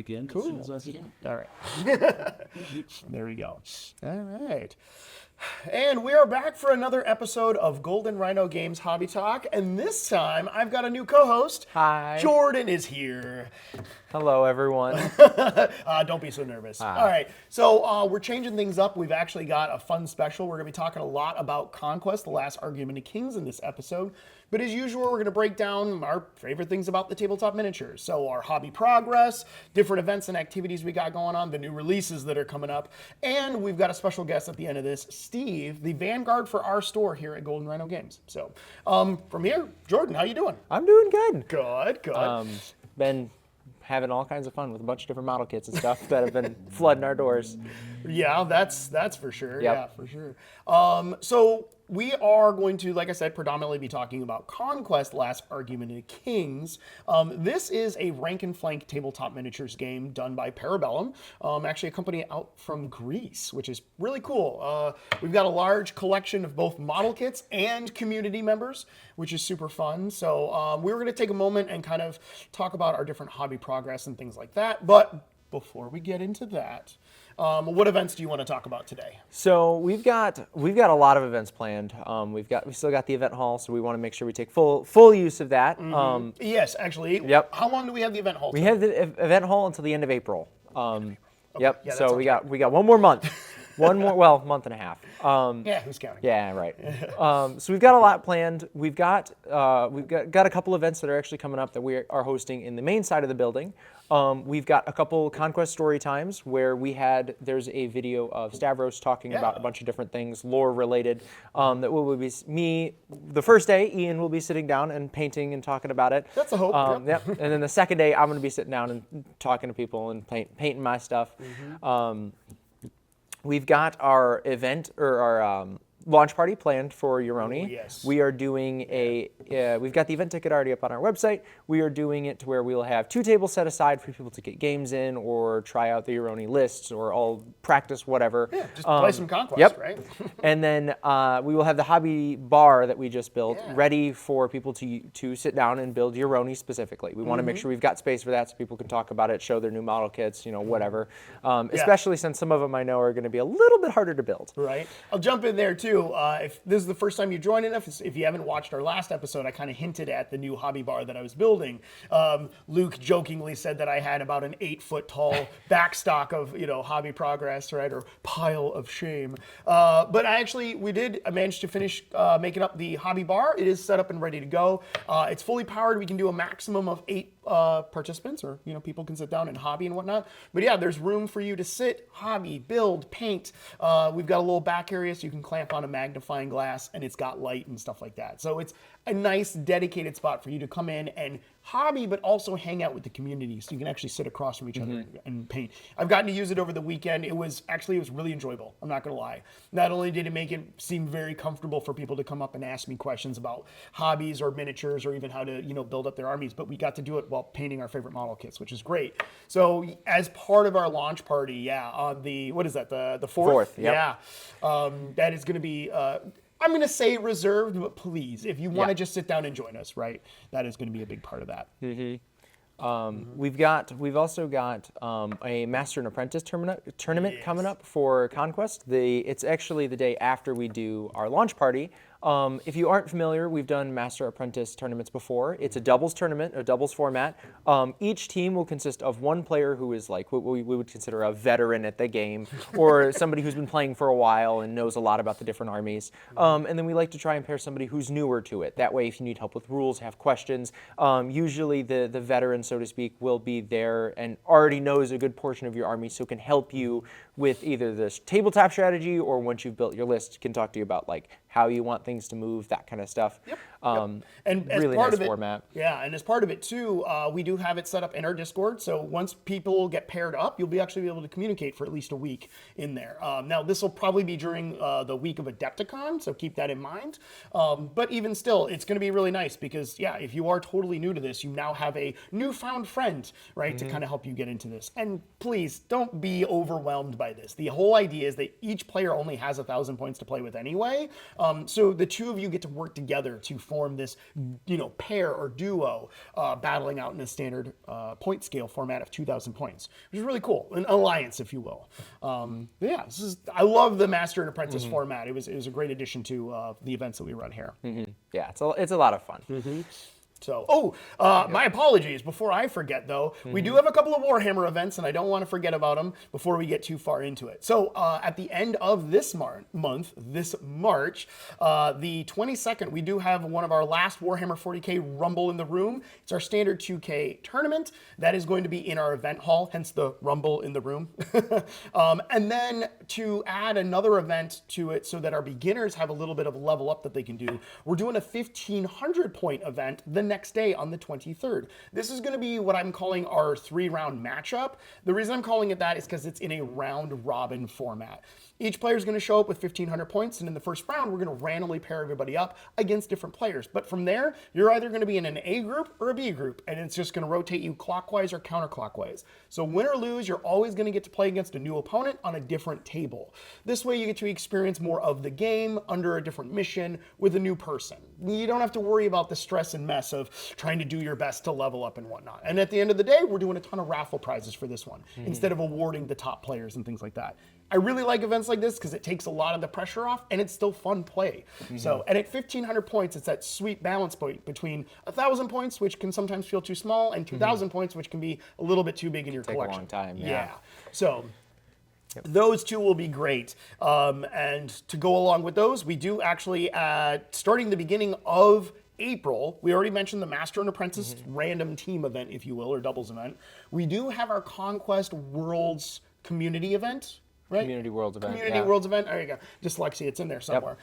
weekend as soon as I can. All right. There we go. All right. And we are back for another episode of Golden Rhino Games Hobby Talk. And this time, I've got a new co-host. Hi. Jordan is here. Hello, everyone. Don't be so nervous. All right. So we're changing things up. We've actually got a fun special. We're going to be talking a lot about Conquest, the last Argument of Kings in this episode. But as usual, we're going to break down our favorite things about the tabletop miniatures. So our hobby progress, different events and activities we got going on, the new releases that are coming up. And we've got a special guest at the end of this, Steve, the Vanguard for our store here at Golden Rhino Games. So from here, Jordan, how you doing? I'm doing good. Good. Been having all kinds of fun with a bunch of different model kits and stuff that have been flooding our doors. Yeah, that's for sure. Yep. Yeah, for sure. So we are going to, like I said, predominantly be talking about Conquest, Last Argument of Kings. This is a rank and flank tabletop miniatures game done by Para-Bellum, actually a company out from Greece, which is really cool. We've got a large collection of both model kits and community members, which is super fun. So we were going to take a moment and kind of talk about our different hobby progress and things like that. But before we get into that, what events do you want to talk about today? So we've got a lot of events planned. We still got the event hall, so we want to make sure we take full use of that. Yes, actually. Yep. How long do we have the event hall? We have the event hall until the end of April. Yep. Yeah, so we got 1 more month. Month and a half. Yeah, who's counting? Yeah, right. So we've got a lot planned. We've got a couple events that are actually coming up that we are hosting in the main side of the building. We've got a couple Conquest story times where there's a video of Stavros talking about a bunch of different things, lore related, that will be me, the first day, Ian will be sitting down and painting and talking about it. That's a hope. Yep. And then the second day, I'm going to be sitting down and talking to people and painting my stuff. We've got our event, or our launch party planned for Euroni. Oh, yes. We are doing we've got the event ticket already up on our website. We are doing it to where we'll have 2 tables set aside for people to get games in or try out the Euroni lists or all practice whatever. Yeah, just play some Conquest, yep. right? And then we will have the hobby bar that we just built ready for people to sit down and build Euroni specifically. We want to make sure we've got space for that so people can talk about it, show their new model kits, whatever. Especially since some of them I know are going to be a little bit harder to build. Right. I'll jump in there too. If this is the first time you're joining us, if you haven't watched our last episode, I kind of hinted at the new hobby bar that I was building. Luke jokingly said that I had about an 8-foot tall backstock of, hobby progress, right, or pile of shame. But I managed to finish making up the hobby bar. It is set up and ready to go. It's fully powered. We can do a maximum of 8 participants, or people can sit down and hobby and whatnot. But yeah, there's room for you to sit, hobby, build, paint. We've got a little back area so you can clamp on a magnifying glass, and it's got light and stuff like that. So it's a nice dedicated spot for you to come in and hobby, but also hang out with the community, so you can actually sit across from each other and paint. I've gotten to use it over the weekend. It was really enjoyable. I'm not gonna lie. Not only did it make it seem very comfortable for people to come up and ask me questions about hobbies or miniatures or even how to build up their armies, but we got to do it while painting our favorite model kits, which is great. So as part of our launch party, on the what is that, the 4th? Yep. That is going to be. I'm going to say reserved, but please, if you want to just sit down and join us, right, that is going to be a big part of that. We've also got a Master and Apprentice tournament coming up for Conquest. It's actually the day after we do our launch party. If you aren't familiar, we've done Master Apprentice tournaments before. It's a doubles tournament, a doubles format. Each team will consist of one player who is like what we would consider a veteran at the game, or somebody who's been playing for a while and knows a lot about the different armies. And then we like to try and pair somebody who's newer to it. That way, if you need help with rules, have questions, usually the veteran, so to speak, will be there and already knows a good portion of your army, so can help you with either the tabletop strategy, or once you've built your list, can talk to you about like how you want things to move, that kind of stuff. Yep. And as really part nice of it, format. Yeah, and as part of it too, we do have it set up in our Discord. So once people get paired up, you'll actually be able to communicate for at least a week in there. Now this will probably be during the week of Adepticon, so keep that in mind. But even still, it's going to be really nice because if you are totally new to this, you now have a newfound friend, right, to kind of help you get into this. And please don't be overwhelmed by this. The whole idea is that each player only has 1,000 points to play with anyway. So the two of you get to work together to form form this, pair or duo battling out in a standard point scale format of 2,000 points, which is really cool. An alliance, if you will. I love the Master and Apprentice format. It was a great addition to the events that we run here. Yeah, it's a lot of fun. So, my apologies. Before I forget, though, we do have a couple of Warhammer events, and I don't want to forget about them before we get too far into it. So, at the end of this month, this March, the 22nd, we do have one of our last Warhammer 40K Rumble in the Room. It's our standard 2K tournament. That is going to be in our event hall, hence the Rumble in the Room. And then to add another event to it so that our beginners have a little bit of level up that they can do, we're doing a 1,500 point event the next day on the 23rd. This is going to be what I'm calling our 3-round matchup. The reason I'm calling it that is because it's in a round robin format. Each player is going to show up with 1,500 points, and in the first round, we're going to randomly pair everybody up against different players. But from there, you're either going to be in an A group or a B group, and it's just going to rotate you clockwise or counterclockwise. So win or lose, you're always going to get to play against a new opponent on a different table. This way, you get to experience more of the game under a different mission with a new person. You don't have to worry about the stress and mess of trying to do your best to level up and whatnot. And at the end of the day, we're doing a ton of raffle prizes for this one, instead of awarding the top players and things like that. I really like events like this because it takes a lot of the pressure off and it's still fun play. So, and at 1,500 points, it's that sweet balance point between 1,000 points, which can sometimes feel too small, and 2,000 points, which can be a little bit too big in your collection. Take a long time, yeah. So, those two will be great. And to go along with those, we do actually, starting the beginning of April, we already mentioned the Master and Apprentice random team event, if you will, or doubles event. We do have our Conquest Worlds community event. Right? Community Worlds event. Community Worlds event. There you go. Dyslexia, it's in there somewhere.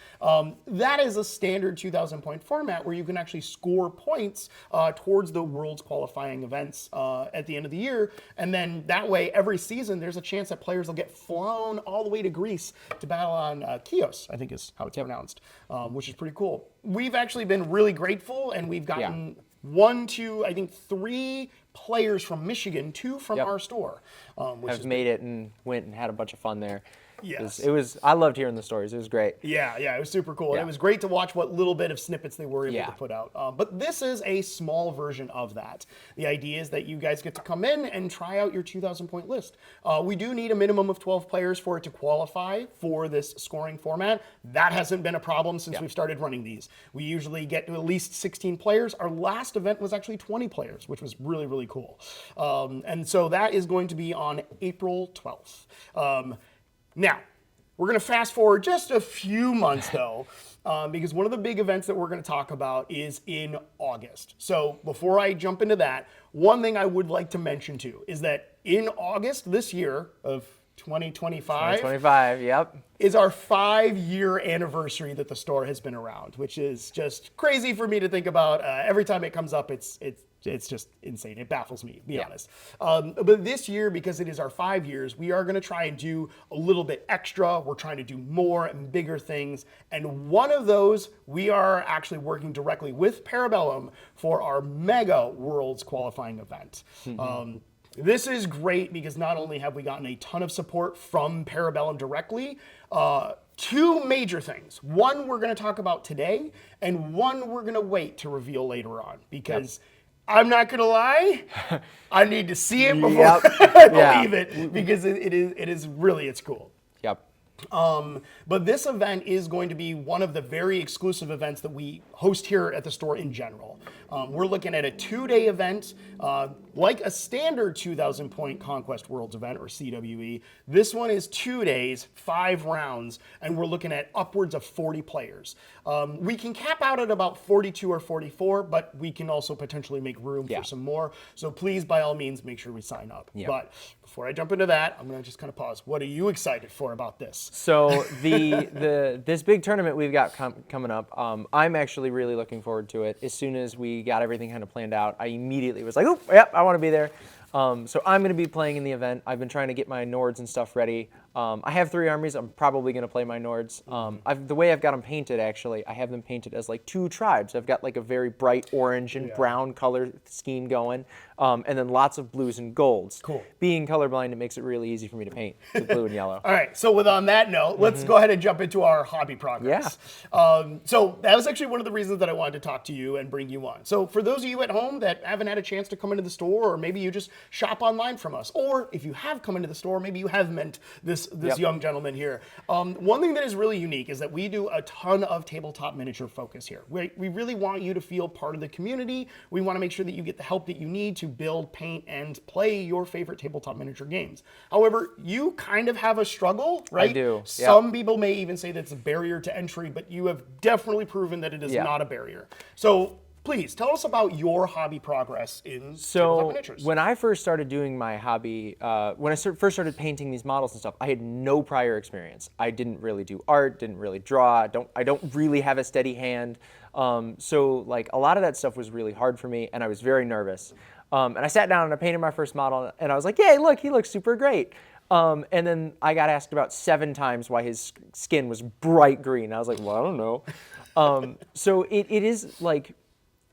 That is a standard 2,000 point format where you can actually score points towards the Worlds qualifying events at the end of the year. And then that way, every season, there's a chance that players will get flown all the way to Greece to battle on Chios, I think is how it's pronounced, which is pretty cool. We've actually been really grateful, and we've gotten 1, 2, I think 3 players from Michigan, 2 from our store. Which Have made it and went and had a bunch of fun there. Yes. It was I loved hearing the stories. It was great. Yeah, it was super cool. Yeah. It was great to watch what little bit of snippets they were able to put out. But this is a small version of that. The idea is that you guys get to come in and try out your 2,000 point list. We do need a minimum of 12 players for it to qualify for this scoring format. That hasn't been a problem since we've started running these. We usually get to at least 16 players. Our last event was actually 20 players, which was really, really cool. And so that is going to be on April 12th. Now, we're going to fast forward just a few months, though, because one of the big events that we're going to talk about is in August. So before I jump into that, one thing I would like to mention, too, is that in August this year of 2025, is our 5-year anniversary that the store has been around, which is just crazy for me to think about. Every time it comes up, it's just insane. It baffles me, to be honest. But this year, because it is our 5 years, we are going to try and do a little bit extra. We're trying to do more and bigger things. And one of those, we are actually working directly with Para-Bellum for our MEGA Worlds qualifying event. This is great because not only have we gotten a ton of support from Para-Bellum directly, 2 major things. One we're going to talk about today, and one we're going to wait to reveal later on, because I'm not going to lie, I need to see it before I believe it, because it's cool. But this event is going to be one of the very exclusive events that we host here at the store in general. We're looking at a 2-day event, like a standard 2,000 point Conquest Worlds event, or CWE. This one is 2 days, 5 rounds, and we're looking at upwards of 40 players. We can cap out at about 42 or 44, but we can also potentially make room for some more. So please, by all means, make sure we sign up. But before I jump into that, I'm going to just kind of pause. What are you excited for about this? So this big tournament we've got coming up, I'm actually really looking forward to it. As soon as we got everything kind of planned out, I immediately was like, oh, yep, I want to be there. So I'm going to be playing in the event. I've been trying to get my Nords and stuff ready. I have 3 armies. I'm probably going to play my Nords. The way I've got them painted, actually, I have them painted as like 2 tribes. I've got like a very bright orange and brown color scheme going, and then lots of blues and golds. Cool. Being colorblind, it makes it really easy for me to paint with blue and yellow. All right, so on that note, let's go ahead and jump into our hobby progress. So that was actually one of the reasons that I wanted to talk to you and bring you on. So for those of you at home that haven't had a chance to come into the store, or maybe you just shop online from us, or if you have come into the store, maybe you have met this young gentleman here. One thing that is really unique is that we do a ton of tabletop miniature focus here. We really want you to feel part of the community. We want to make sure that you get the help that you need to build, paint, and play your favorite tabletop miniature games. However, you kind of have a struggle, right? I do. Some people may even say that it's a barrier to entry, but you have definitely proven that it is not a barrier. So please tell us about your hobby progress in tabletop miniatures. When I first started doing my hobby, when I first started painting these models and stuff, I had no prior experience. I didn't really do art, didn't really draw. I don't really have a steady hand. So like a lot of that stuff was really hard for me, and I was very nervous. And I sat down and I painted my first model, and I was like, "Yay! Look, he looks super great." And then I got asked about 7 times why his skin was bright green. I was like, "Well, I don't know." So it is like,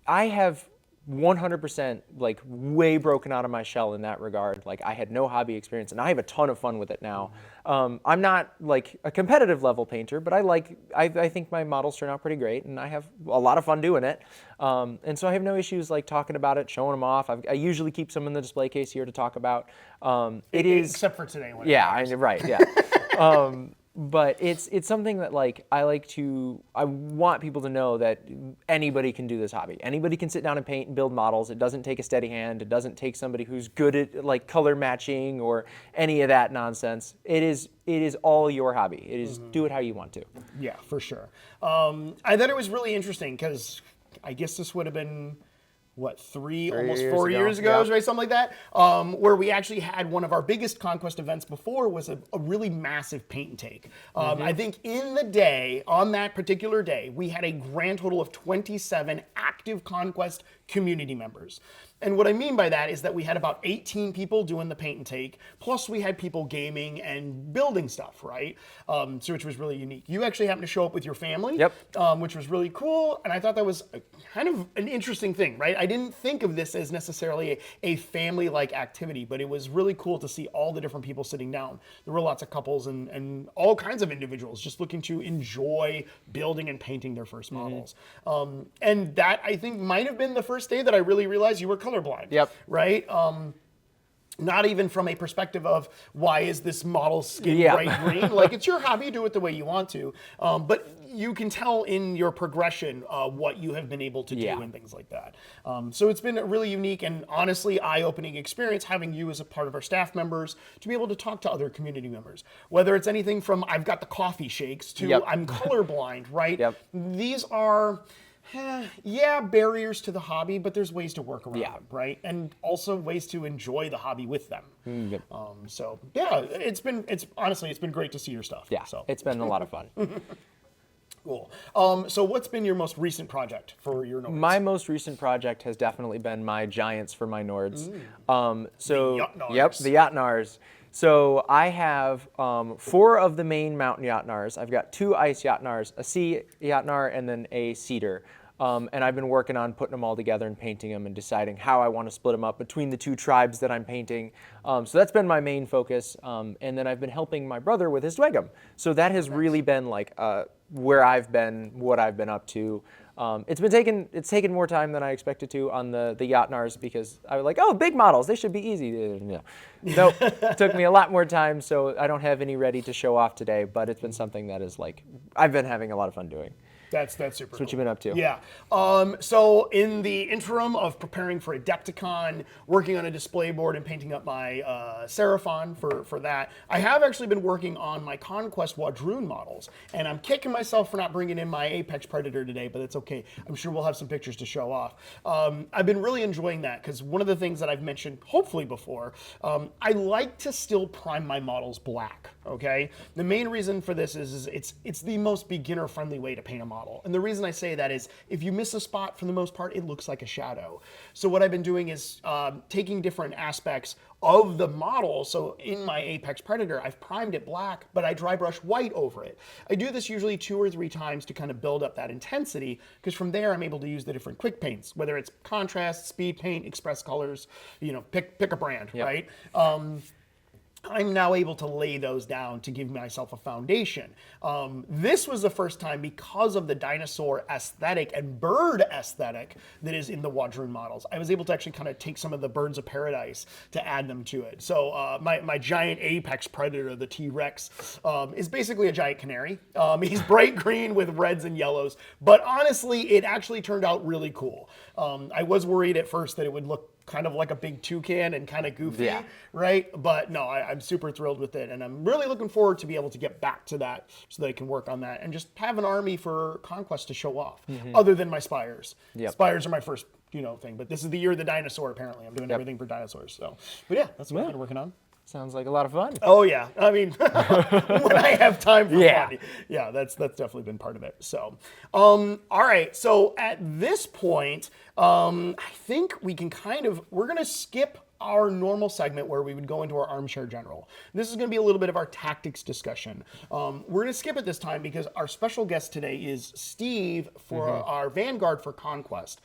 I have 100% like way broken out of my shell in that regard. Like I had no hobby experience, and I have a ton of fun with it now. I'm not like a competitive level painter, but I think my models turn out pretty great, and I have a lot of fun doing it. And so I have no issues like talking about it, showing them off. I usually keep some in the display case here to talk about. Except for today. Right, yeah. But it's something that like I want people to know that anybody can do this hobby. Anybody can sit down and paint and build models. It doesn't take a steady hand. It doesn't take somebody who's good at like color matching or any of that nonsense. It is all your hobby. It is do it how you want to. Yeah, for sure. I thought it was really interesting because I guess this would have been almost 4 years ago, right? Something like that, where we actually had one of our biggest Conquest events before was a really massive paint and take. I think on that particular day, we had a grand total of 27 active Conquest community members. And what I mean by that is that we had about 18 people doing the paint and take, plus we had people gaming and building stuff, right? So which was really unique. You actually happened to show up with your family, which was really cool. And I thought that was kind of an interesting thing, right? I didn't think of this as necessarily a family-like activity, but it was really cool to see all the different people sitting down. There were lots of couples and all kinds of individuals just looking to enjoy building and painting their first models. And that, I think, might have been the first day that I really realized you were colorblind, right? Not even from a perspective of why is this model skin bright green? Like it's your hobby, do it the way you want to. But you can tell in your progression what you have been able to do and things like that. So it's been a really unique and honestly eye-opening experience having you as a part of our staff members to be able to talk to other community members. Whether it's anything from I've got the coffee shakes to I'm colorblind, right? These are barriers to the hobby, but there's ways to work around them, right? And also ways to enjoy the hobby with them. So it's been great to see your stuff. It's been a lot of fun. Cool. So what's been your most recent project for your Nords? My most recent project has definitely been my giants for my Nords. The Jotnars. The Jotnars. So I have 4 of the main mountain Jotnars. I've got 2 ice Jotnars, a sea Jotnar, and then a cedar. And I've been working on putting them all together and painting them and deciding how I want to split them up between the 2 tribes that I'm painting. So that's been my main focus. And then I've been helping my brother with his Dwegum. So that has really been like where I've been, what I've been up to. It's taken more time than I expected to on the Jotnars because I was like, oh, big models, they should be easy. Nope, it took me a lot more time, so I don't have any ready to show off today, but it's been something that is like, I've been having a lot of fun doing. That's super cool. That's what you've been up to. Yeah. So in the interim of preparing for Adepticon, working on a display board and painting up my Seraphon for that, I have actually been working on my Conquest Wadroon models. And I'm kicking myself for not bringing in my Apex Predator today, but it's okay. I'm sure we'll have some pictures to show off. I've been really enjoying that because one of the things that I've mentioned, hopefully before, I like to still prime my models black, okay? The main reason for this is it's the most beginner-friendly way to paint a model. model. And the reason I say that is if you miss a spot, for the most part, it looks like a shadow. So what I've been doing is taking different aspects of the model. So in my Apex Predator, I've primed it black, but I dry brush white over it. I do this usually 2 or 3 times to kind of build up that intensity, because from there I'm able to use the different quick paints, whether it's contrast, speed paint, express colors, pick a brand, right? I'm now able to lay those down to give myself a foundation. This was the first time, because of the dinosaur aesthetic and bird aesthetic that is in the Wadroon models, I was able to actually kind of take some of the birds of paradise to add them to it. So my giant Apex Predator, the T-Rex, is basically a giant canary. He's bright green with reds and yellows, but honestly, it actually turned out really cool. I was worried at first that it would look kind of like a big toucan and kind of goofy, right? But no, I'm super thrilled with it, and I'm really looking forward to be able to get back to that so that I can work on that and just have an army for Conquest to show off, other than my Spires. Spires are my first, thing, but this is the year of the dinosaur, apparently. I'm doing everything for dinosaurs, so. But yeah, that's what I've been working on. Sounds like a lot of fun. Oh yeah, I mean, when I have time for fun. Yeah, that's definitely been part of it. So, all right. So at this point, I think we can we're gonna skip our normal segment where we would go into our armchair general. This is going to be a little bit of our tactics discussion. We're going to skip it this time because our special guest today is Steve for our Vanguard for Conquest.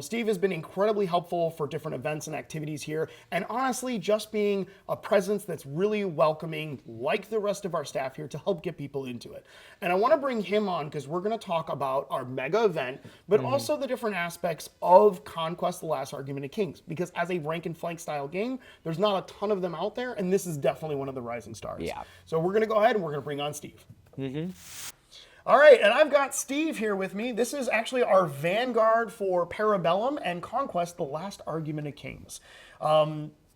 Steve has been incredibly helpful for different events and activities here, and honestly, just being a presence that's really welcoming, like the rest of our staff here, to help get people into it. And I want to bring him on because we're going to talk about our mega event, but also the different aspects of Conquest: The Last Argument of Kings, because as a rank and flank style game, there's not a ton of them out there, and this is definitely one of the rising stars. So we're going to go ahead and we're going to bring on Steve. All right, and I've got Steve here with me. This is actually our Vanguard for Para-Bellum and Conquest: The Last Argument of Kings.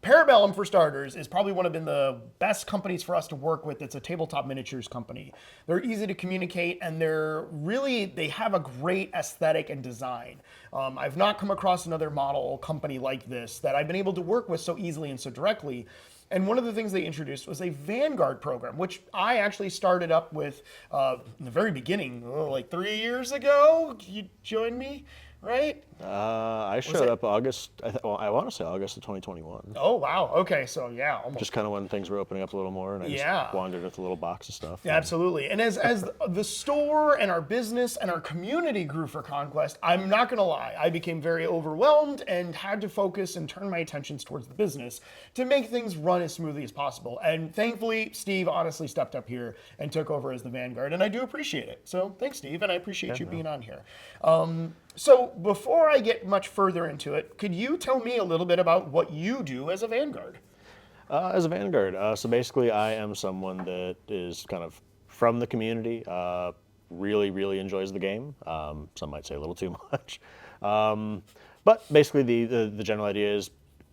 Para-Bellum, for starters, is probably one of the best companies for us to work with. It's a tabletop miniatures company. They're easy to communicate, and they have a great aesthetic and design. I've not come across another model company like this that I've been able to work with so easily and so directly. And one of the things they introduced was a Vanguard program, which I actually started up with in the very beginning, like 3 years ago. You joined me, right? I showed up August, I want to say August of 2021. Oh, wow. Okay, so yeah, almost. Just kind of when things were opening up a little more, and I just wandered with a little box of stuff. Yeah, absolutely. And as the store and our business and our community grew for Conquest, I'm not going to lie, I became very overwhelmed and had to focus and turn my attentions towards the business to make things run as smoothly as possible. And thankfully, Steve honestly stepped up here and took over as the Vanguard, and I do appreciate it. So thanks, Steve, and I appreciate you being on here. So before I get much further into it, could you tell me a little bit about what you do as a Vanguard? As a Vanguard, so basically I am someone that is kind of from the community, really, really enjoys the game. Some might say a little too much. But basically the general idea is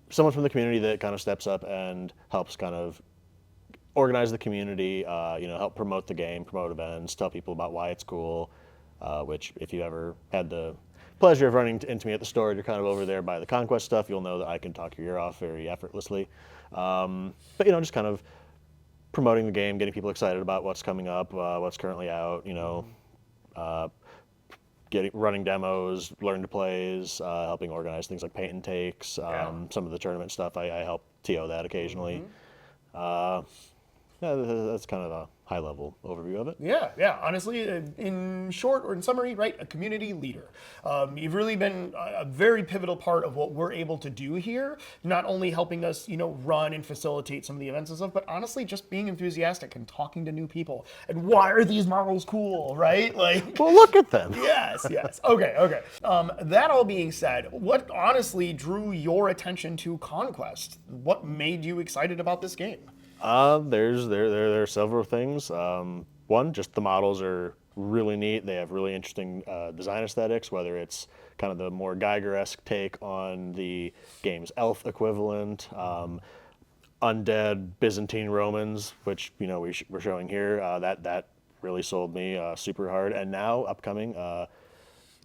someone from the community that kind of steps up and helps kind of organize the community, help promote the game, promote events, tell people about why it's cool, which if you ever had the pleasure of running into me at the store, you're kind of over there by the Conquest stuff, you'll know that I can talk your ear off very effortlessly. But just kind of promoting the game, getting people excited about what's coming up, what's currently out, running demos, learn to plays, helping organize things like paint and takes, some of the tournament stuff, I help TO that occasionally. That's kind of a high-level overview of it. Yeah. Honestly, in short or in summary, right, a community leader. You've really been a very pivotal part of what we're able to do here, not only helping us, run and facilitate some of the events and stuff, but honestly just being enthusiastic and talking to new people. And why are these models cool, right? Like, well, look at them. Yes. Okay. That all being said, what honestly drew your attention to Conquest? What made you excited about this game? There are several things. One, just the models are really neat. They have really interesting design aesthetics, whether it's kind of the more Geiger-esque take on the game's elf equivalent, undead Byzantine Romans, which we're showing here. That really sold me super hard. And now upcoming,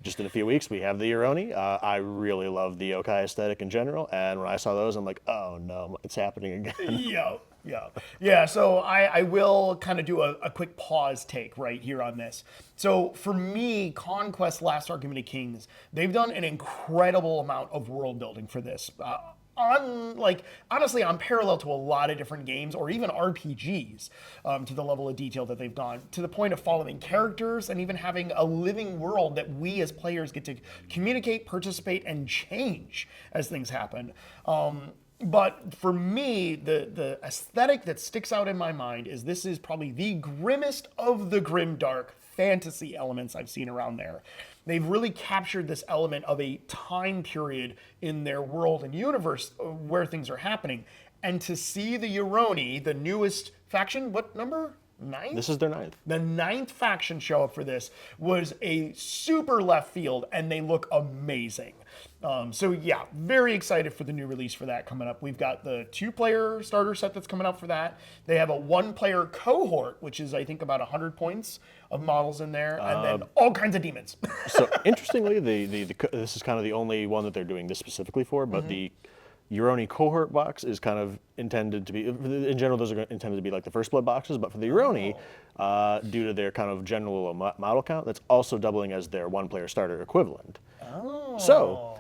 just in a few weeks, we have the Uroni. I really love the yokai aesthetic in general, and when I saw those, I'm like, oh no, it's happening again. Yeah. So I will kind of do a quick pause take right here on this. So for me, Conquest Last Argument of Kings, they've done an incredible amount of world building for this. Honestly, on parallel to a lot of different games or even RPGs, to the level of detail that they've gone, to the point of following characters and even having a living world that we as players get to communicate, participate, and change as things happen. But for me, the aesthetic that sticks out in my mind is this is probably the grimmest of the grimdark fantasy elements I've seen around there. They've really captured this element of a time period in their world and universe where things are happening. And to see the Uroni, the newest faction, what number? 9th? This is their 9th. The 9th faction show up for this was a super left field, and they look amazing. So yeah, very excited for the new release for that coming up. We've got the 2-player starter set that's coming out for that. They have a 1-player cohort, which is I think about 100 points of models in there, and then all kinds of demons. So interestingly, this is kind of the only one that they're doing this specifically for, but the Uroni cohort box is kind of intended to be, in general, those are intended to be like the First Blood boxes, but for the Uroni, due to their kind of general model count, that's also doubling as their 1-player starter equivalent. Oh. So,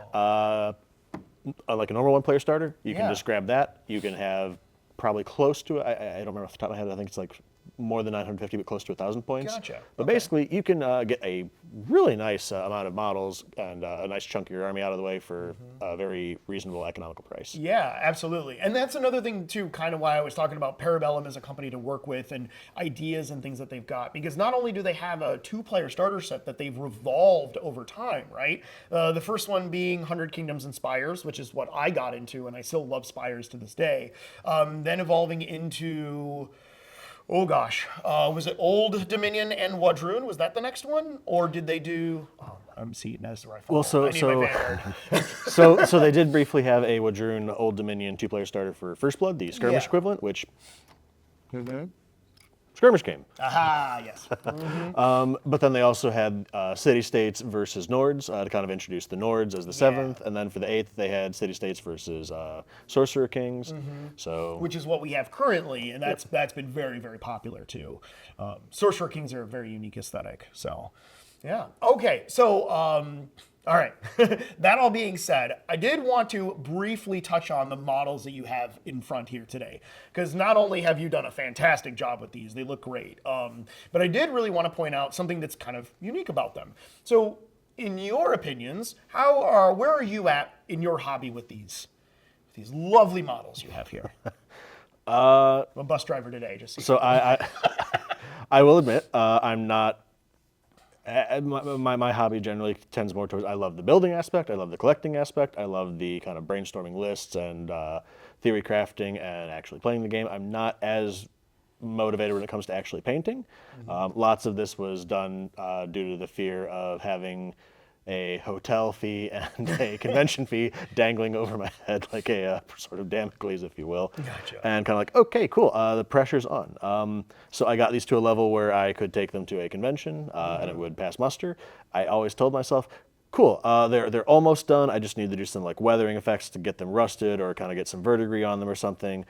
like a normal 1-player starter, you can just grab that. You can have probably close to, I don't remember off the top of my head, I think it's like more than 950, but close to 1,000 points. Gotcha. But basically, you can get a really nice amount of models and a nice chunk of your army out of the way for a very reasonable economical price. Yeah, absolutely. And that's another thing, too, kind of why I was talking about Para-Bellum as a company to work with and ideas and things that they've got. Because not only do they have a 2-player starter set that they've revolved over time, right? The first one being 100 Kingdoms and Spires, which is what I got into, and I still love Spires to this day. Then evolving into... Oh gosh, was it Old Dominion and Wadroon? Was that the next one, or did they do? Oh, I'm seeing that's the right. Well, so they did briefly have a Wadroon Old Dominion 2-player starter for First Blood, the skirmish equivalent, which skirmish game. Aha, yes. But then they also had city-states versus Nords to kind of introduce the Nords as the 7th, and then for the 8th they had city-states versus Sorcerer Kings. So which is what we have currently, and that's been very, very popular too. Sorcerer Kings are a very unique aesthetic. So, yeah. Okay, so. All right. That all being said, I did want to briefly touch on the models that you have in front here today, because not only have you done a fantastic job with these, they look great, but I did really want to point out something that's kind of unique about them. So, in your opinions, where are you at in your hobby with these lovely models you have here? I'm a bus driver today, just so I will admit I'm not. My hobby generally tends more towards, I love the building aspect, I love the collecting aspect, I love the kind of brainstorming lists and theory crafting and actually playing the game. I'm not as motivated when it comes to actually painting. Lots of this was done due to the fear of having a hotel fee and a convention fee dangling over my head like a sort of Damocles, if you will. Gotcha. And kind of like, okay, cool, the pressure's on. So I got these to a level where I could take them to a convention and it would pass muster. I always told myself, cool, they're almost done. I just need to do some like weathering effects to get them rusted or kind of get some verdigris on them or something.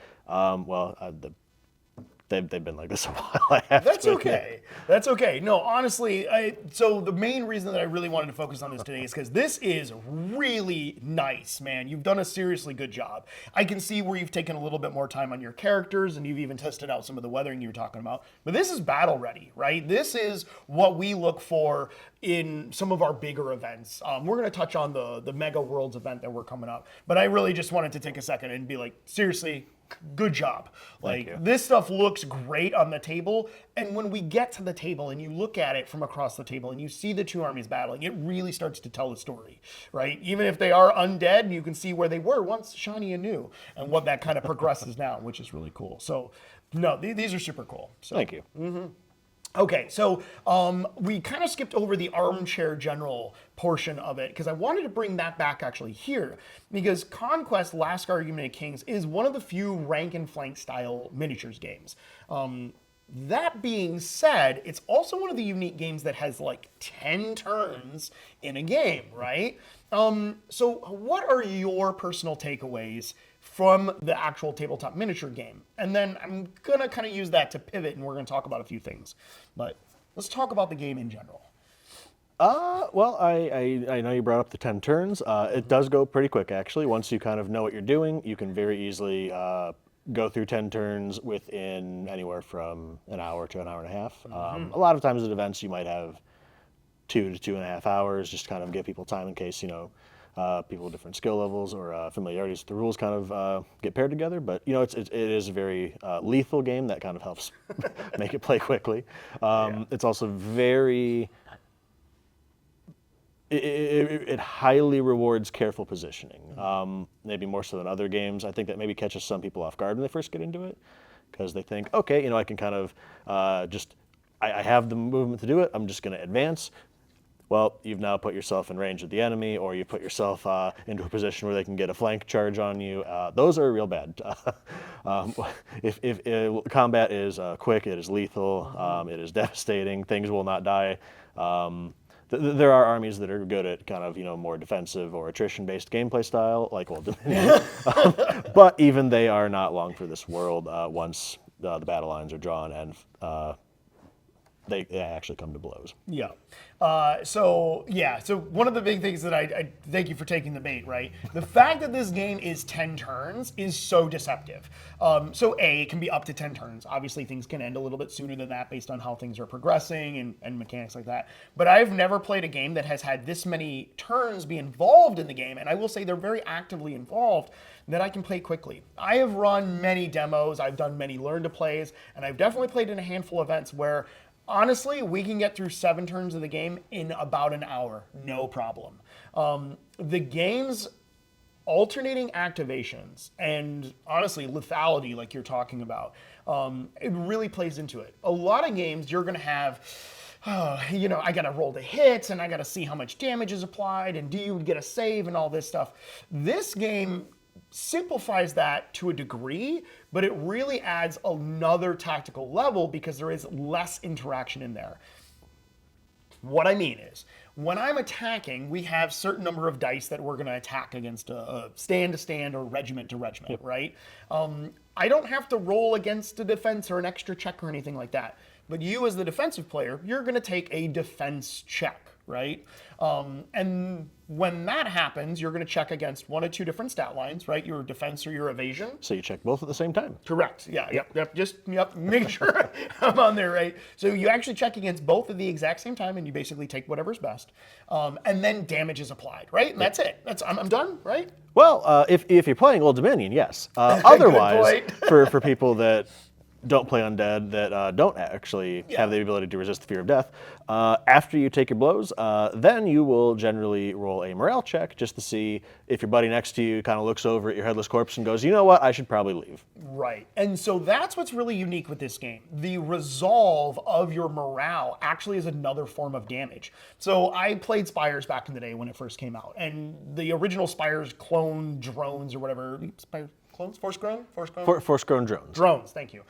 They've been like this a while. That's okay. That's okay. No, honestly, so the main reason that I really wanted to focus on this today is because this is really nice, man. You've done a seriously good job. I can see where you've taken a little bit more time on your characters and you've even tested out some of the weathering you were talking about. But this is battle ready, right? This is what we look for in some of our bigger events. We're going to touch on the Mega Worlds event that we're coming up. But I really just wanted to take a second and be like, seriously, good job. Like, this stuff looks great on the table, and when we get to the table and you look at it from across the table and you see the two armies battling, it really starts to tell the story, right? Even if they are undead, you can see where they were once shiny and new and what that kind of progresses now, which is really cool. So, no, these are super cool. So. Thank you. Okay, so we kind of skipped over the armchair general portion of it because I wanted to bring that back actually here because Conquest Last Argument of Kings is one of the few rank and flank style miniatures games. That being said, it's also one of the unique games that has like 10 turns in a game, right? So what are your personal takeaways from the actual tabletop miniature game? And then I'm gonna kind of use that to pivot, and we're gonna talk about a few things. But let's talk about the game in general. Well, I know you brought up the 10 turns. It does go pretty quick, actually. Once you kind of know what you're doing, you can very easily go through 10 turns within anywhere from an hour to an hour and a half. A lot of times at events, you might have 2 to 2.5 hours, just to kind of give people time in case, people with different skill levels or familiarities with the rules kind of get paired together. But, it is a very lethal game that kind of helps make it play quickly. It's also very... It highly rewards careful positioning, maybe more so than other games. I think that maybe catches some people off guard when they first get into it, because they think, okay, I can kind of I have the movement to do it, I'm just going to advance. Well, you've now put yourself in range of the enemy, or you put yourself into a position where they can get a flank charge on you. Those are real bad. If combat is quick, it is lethal, it is devastating, things will not die. There are armies that are good at kind of, more defensive or attrition-based gameplay style, like Old Dominion. But even they are not long for this world once the battle lines are drawn and they actually come to blows. Yeah. So one of the big things that I thank you for taking the bait, right? The fact that this game is 10 turns is so deceptive. So it can be up to 10 turns. Obviously, things can end a little bit sooner than that based on how things are progressing and mechanics like that. But I've never played a game that has had this many turns be involved in the game, and I will say they're very actively involved, that I can play quickly. I have run many demos, I've done many learn to plays, and I've definitely played in a handful of events where honestly, we can get through 7 turns of the game in about an hour, no problem. The game's alternating activations and honestly lethality, like you're talking about, it really plays into it. A lot of games you're going to have, I got to roll the hits and I got to see how much damage is applied and do you get a save and all this stuff. This game simplifies that to a degree, but it really adds another tactical level because there is less interaction in there. What I mean is, when I'm attacking, we have certain number of dice that we're going to attack against a stand to stand or regiment to regiment, right? I don't have to roll against a defense or an extra check or anything like that. But you as the defensive player, you're going to take a defense check, right? And when that happens, you're going to check against 1 or 2 different stat lines, right? Your defense or your evasion. So you check both at the same time. Correct. Yeah. Yep. Make sure I'm on there, right? So you actually check against both at the exact same time, and you basically take whatever's best, and then damage is applied, right? And that's it. I'm done, right? Well, if you're playing Old Dominion, yes. Otherwise, for people that don't play undead, that don't actually have the ability to resist the fear of death, after you take your blows, then you will generally roll a morale check just to see if your buddy next to you kind of looks over at your headless corpse and goes, you know what, I should probably leave. Right. And so that's what's really unique with this game. The resolve of your morale actually is another form of damage. So I played Spires back in the day when it first came out, and the original Spires clone drones or whatever, Spires clones? Force grown drones. Drones, thank you.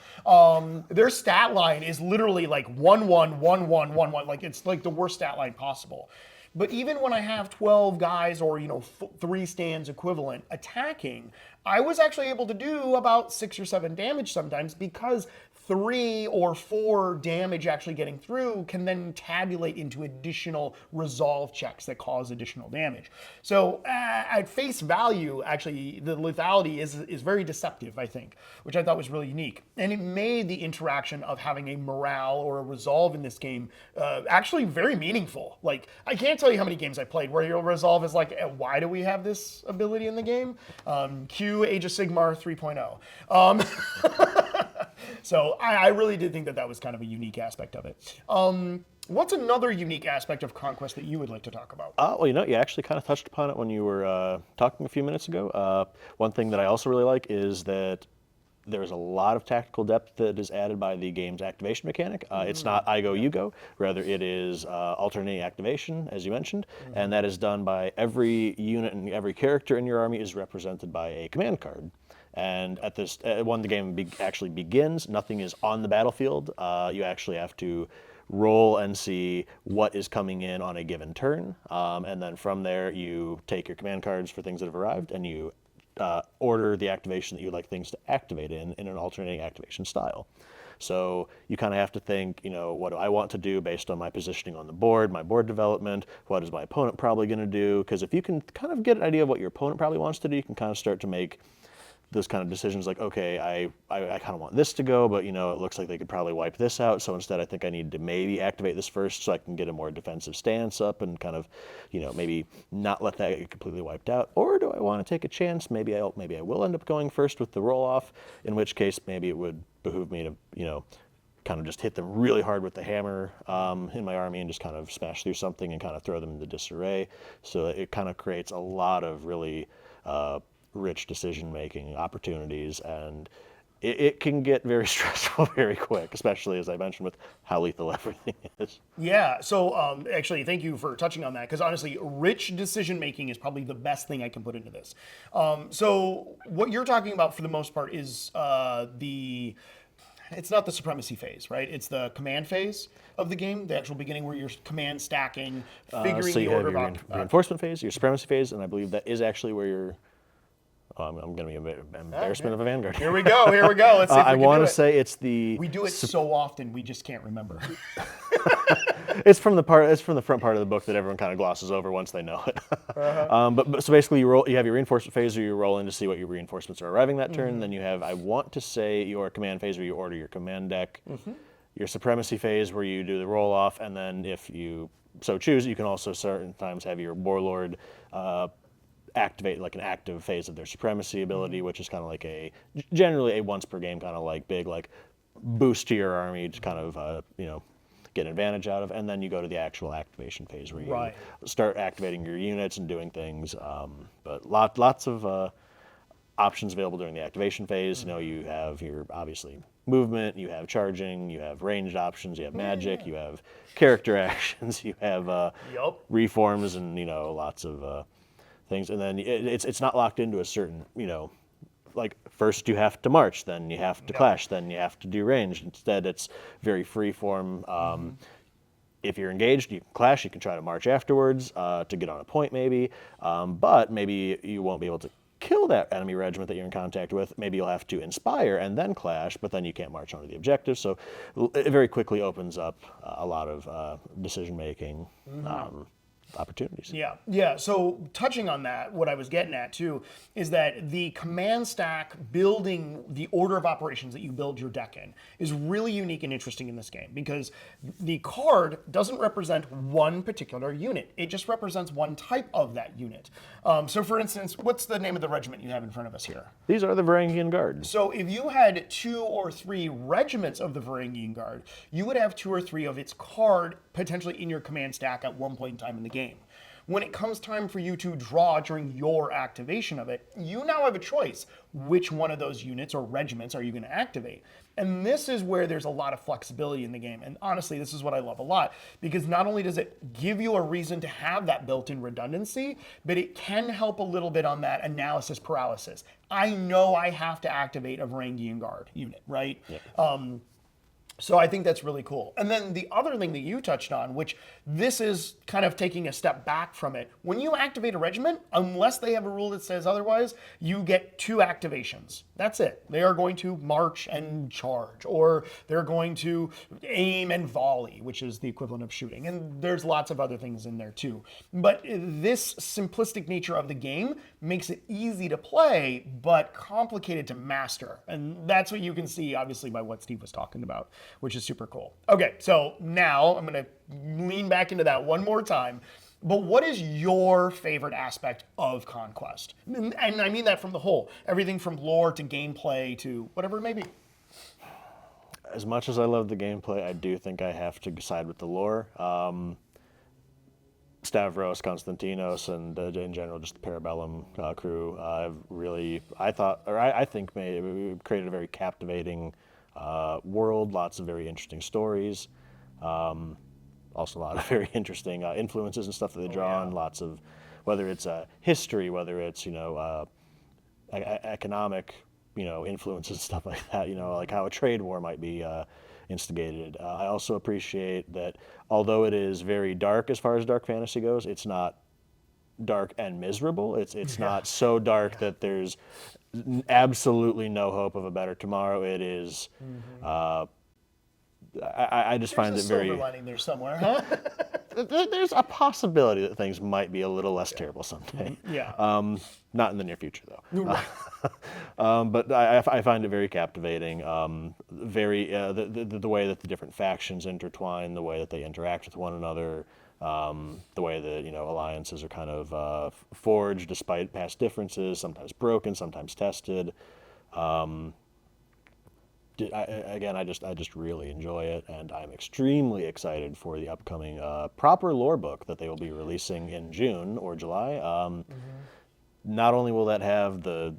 Their stat line is literally like 1-1-1-1-1-1. Like it's like the worst stat line possible. But even when I have 12 guys or 3 stands equivalent attacking, I was actually able to do about 6 or 7 damage sometimes because 3 or 4 damage actually getting through can then tabulate into additional resolve checks that cause additional damage. So at face value, actually, the lethality is very deceptive, I think, which I thought was really unique. And it made the interaction of having a morale or a resolve in this game actually very meaningful. Like, I can't tell you how many games I played where your resolve is like, why do we have this ability in the game? Q Age of Sigmar 3.0. So I really did think that was kind of a unique aspect of it. What's another unique aspect of Conquest that you would like to talk about? Well, you actually kind of touched upon it when you were talking a few minutes ago. One thing that I also really like is that there's a lot of tactical depth that is added by the game's activation mechanic. It's not I go, you go. Rather, it is alternating activation, as you mentioned, and that is done by every unit and every character in your army is represented by a command card. And at this, when the game actually begins, nothing is on the battlefield. You actually have to roll and see what is coming in on a given turn, and then from there you take your command cards for things that have arrived, and you order the activation that you'd like things to activate in an alternating activation style. So you kind of have to think, what do I want to do based on my positioning on the board, my board development, what is my opponent probably going to do? Because if you can kind of get an idea of what your opponent probably wants to do, you can kind of start to make those kind of decisions like, okay, I kind of want this to go, but it looks like they could probably wipe this out. So instead I think I need to maybe activate this first so I can get a more defensive stance up and kind of, maybe not let that get completely wiped out. Or do I want to take a chance? Maybe I will end up going first with the roll off, in which case maybe it would behoove me to, kind of just hit them really hard with the hammer in my army and just kind of smash through something and kind of throw them into disarray. So it kind of creates a lot of really rich decision-making opportunities, and it can get very stressful very quick, especially as I mentioned with how lethal everything is. Yeah, so actually, thank you for touching on that, because honestly, rich decision-making is probably the best thing I can put into this. So what you're talking about for the most part is it's not the supremacy phase, right? It's the command phase of the game, the actual beginning where you're command stacking, figuring so the you order have your reinforcement phase, your supremacy phase, and I believe that is actually where you're I'm going to be an embarrassment of a Vanguard. Here we go. Let's see if we I can want do to it. say it's the. We do it so often, we just can't remember. It's from the front part of the book that everyone kind of glosses over once they know it. But so basically, you have your reinforcement phase, where you roll in to see what your reinforcements are arriving that turn. Then you have, I want to say, your command phase, where you order your command deck. Your supremacy phase, where you do the roll off, and then if you so choose, you can also certain times have your warlord activate like an active phase of their supremacy ability, which is kind of like generally a once per game kind of like big like boost to your army to kind of get an advantage out of, and then you go to the actual activation phase where you start activating your units and doing things. But lots of options available during the activation phase. You have your obviously movement, you have charging, you have ranged options, you have magic, you have character actions, you have reforms, and lots of things, and then it's not locked into a certain, like first you have to march, then you have to clash, then you have to do range. Instead, it's very free form. If you're engaged, you can clash, you can try to march afterwards to get on a point maybe, but maybe you won't be able to kill that enemy regiment that you're in contact with. Maybe you'll have to inspire and then clash, but then you can't march onto the objective. So it very quickly opens up a lot of decision-making opportunities. Yeah. So touching on that, what I was getting at too is that the command stack building the order of operations that you build your deck in is really unique and interesting in this game, because the card doesn't represent one particular unit. It just represents one type of that unit. So for instance, what's the name of the regiment you have in front of us here? These are the Varangian Guard. So if you had 2 or 3 regiments of the Varangian Guard, you would have 2 or 3 of its card potentially in your command stack at one point in time in the game. When it comes time for you to draw during your activation of it, you now have a choice. Which one of those units or regiments are you going to activate? And this is where there's a lot of flexibility in the game. And honestly, this is what I love a lot, because not only does it give you a reason to have that built-in redundancy, but it can help a little bit on that analysis paralysis. I know I have to activate a Varangian Guard unit, right? Yeah. So I think that's really cool. And then the other thing that you touched on, which this is kind of taking a step back from it, when you activate a regiment, unless they have a rule that says otherwise, you get 2 activations. That's it. They are going to march and charge, or they're going to aim and volley, which is the equivalent of shooting. And there's lots of other things in there too. But this simplistic nature of the game makes it easy to play, but complicated to master. And that's what you can see, obviously, by what Steve was talking about, which is super cool. Okay, so now I'm going to lean back into that one more time. But what is your favorite aspect of Conquest? And I mean that from the whole. Everything from lore to gameplay to whatever it may be. As much as I love the gameplay, I do think I have to side with the lore. Stavros, Konstantinos, and in general just the Para-Bellum crew have really, I think, created a very captivating world. Lots of very interesting stories. Also, a lot of very interesting influences and stuff that they draw on. Lots of, whether it's history, whether it's economic, influences and stuff like that. Like how a trade war might be instigated. I also appreciate that although it is very dark as far as dark fantasy goes, it's not dark and miserable. It's not so dark that there's absolutely no hope of a better tomorrow. It is. I just find it very. Silver lining there somewhere, huh? There's a possibility that things might be a little less terrible someday. Yeah. Not in the near future, though. Right. But I find it very captivating. The way that the different factions intertwine, the way that they interact with one another, the way that alliances are kind of forged despite past differences, sometimes broken, sometimes tested. I just really enjoy it, and I'm extremely excited for the upcoming proper lore book that they will be releasing in June or July. Not only will that have the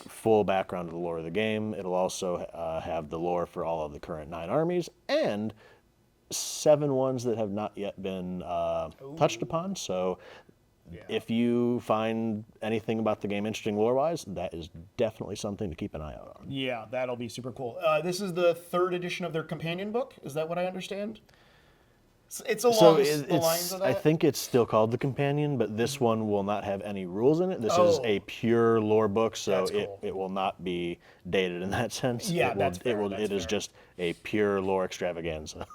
full background of the lore of the game, it'll also have the lore for all of the current 9 armies and 7 ones that have not yet been touched upon. So if you find anything about the game interesting lore-wise, that is definitely something to keep an eye out on. Yeah, that'll be super cool. This is the 3rd edition of their companion book. Is that what I understand? It's along the lines of that? I think it's still called the Companion, but this one will not have any rules in it. This is a pure lore book, so cool. it will not be dated in that sense. Yeah, it is just a pure lore extravaganza.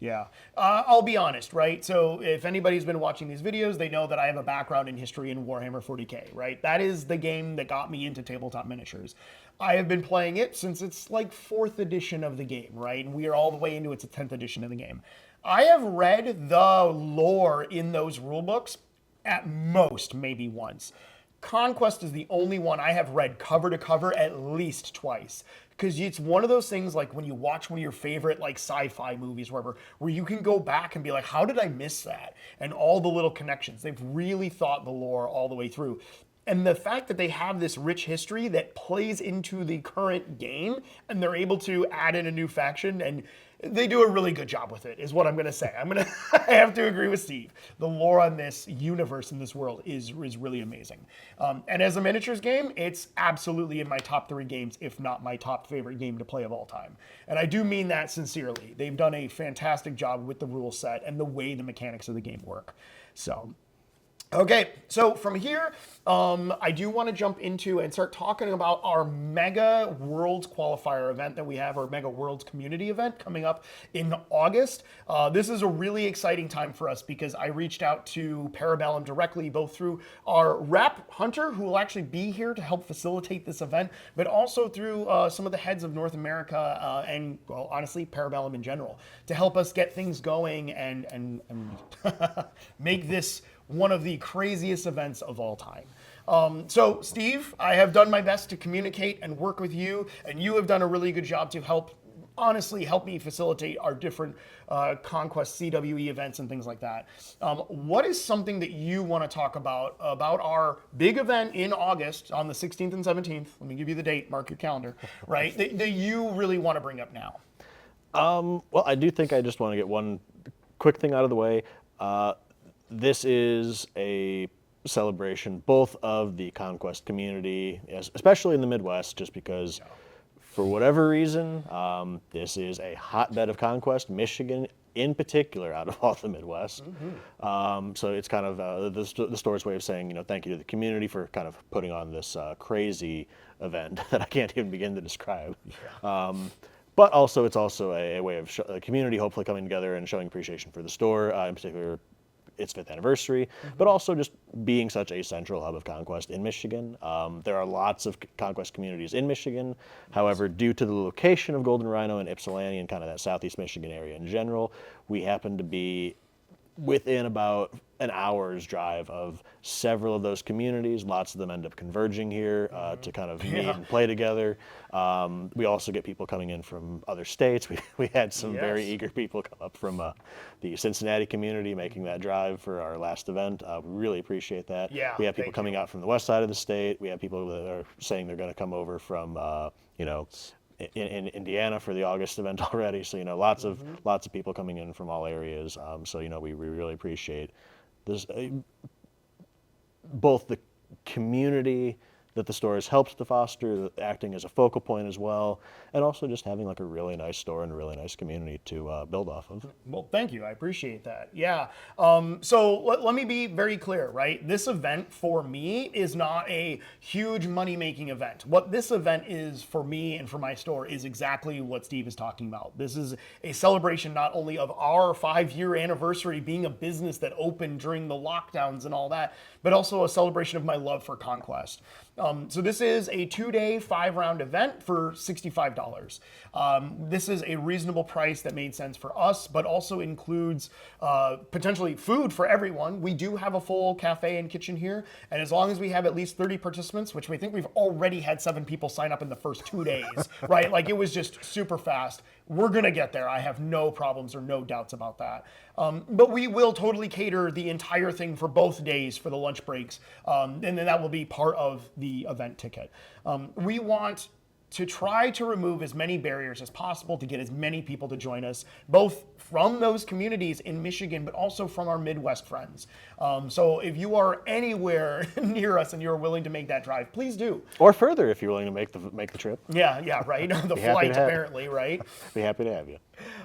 Yeah. I'll be honest, right? So if anybody's been watching these videos, they know that I have a background in history in Warhammer 40K, right? That is the game that got me into tabletop miniatures. I have been playing it since it's 4th edition of the game, right? And we are all the way into its 10th edition of the game. I have read the lore in those rule books at most maybe once. Conquest is the only one I have read cover to cover at least twice. Because it's one of those things like when you watch one of your favorite sci-fi movies, wherever, where you can go back and be like, how did I miss that? And all the little connections. They've really thought the lore all the way through. And the fact that they have this rich history that plays into the current game, and they're able to add in a new faction, and they do a really good job with it, is what I'm going to say. I have to agree with Steve. The lore on this universe in this world is really amazing. And as a miniatures game, it's absolutely in my top 3 games, if not my top favorite game to play of all time. And I do mean that sincerely. They've done a fantastic job with the rule set and the way the mechanics of the game work. So... okay, so from here, I do want to jump into and start talking about our Mega Worlds qualifier event that we have, our Mega Worlds community event coming up in August. This is a really exciting time for us because I reached out to Para-Bellum directly, both through our rep, Hunter, who will actually be here to help facilitate this event, but also through some of the heads of North America and, well, honestly, Para-Bellum in general, to help us get things going and make this one of the craziest events of all time. So, Steve, I have done my best to communicate and work with you, and you have done a really good job to help me facilitate our different Conquest CWE events and things like that. What is something that you want to talk about our big event in August on the 16th and 17th? Let me give you the date, mark your calendar, right? that you really want to bring up now? Well, I do think I just want to get one quick thing out of the way. This is a celebration both of the Conquest community, especially in the Midwest, just because for whatever reason, this is a hotbed of Conquest, Michigan in particular, out of all the Midwest. So it's kind of the store's way of saying, thank you to the community for kind of putting on this crazy event that I can't even begin to describe. But also, it's also a way of the community hopefully coming together and showing appreciation for the store, in particular its 5th anniversary, but also just being such a central hub of Conquest in Michigan. There are lots of Conquest communities in Michigan. However, due to the location of Golden Rhino and Ypsilanti and kind of that southeast Michigan area in general, we happen to be within about an hour's drive of several of those communities. Lots of them end up converging here to kind of meet and play together. We also get people coming in from other states. We had some very eager people come up from the Cincinnati community making that drive for our last event. We really appreciate that. Yeah, we have people coming out from the west side of the state. We have people that are saying they're going to come over from, in Indiana for the August event already. So, lots of people coming in from all areas. So, we really appreciate this, both the community that the store has helped to foster, acting as a focal point as well, and also just having like a really nice store and a really nice community to build off of. Well, thank you. I appreciate that. Yeah. So let me be very clear, right? This event for me is not a huge money-making event. What this event is for me and for my store is exactly what Steve is talking about. This is a celebration not only of our 5-year anniversary being a business that opened during the lockdowns and all that, but also a celebration of my love for Conquest. So this is a 2-day, 5-round event for $65. This is a reasonable price that made sense for us, but also includes potentially food for everyone. We do have a full cafe and kitchen here, and as long as we have at least 30 participants, which we think we've already had 7 people sign up in the first 2 days, right? Like it was just super fast. We're gonna get there. I have no problems or no doubts about that. But we will totally cater the entire thing for both days for the lunch breaks, and then that will be part of the event ticket. We want to try to remove as many barriers as possible to get as many people to join us, both from those communities in Michigan, but also from our Midwest friends. So if you are anywhere near us and you're willing to make that drive, please do. Or further if you're willing to make the trip. Yeah, right. The flight apparently, right? Be happy to have you.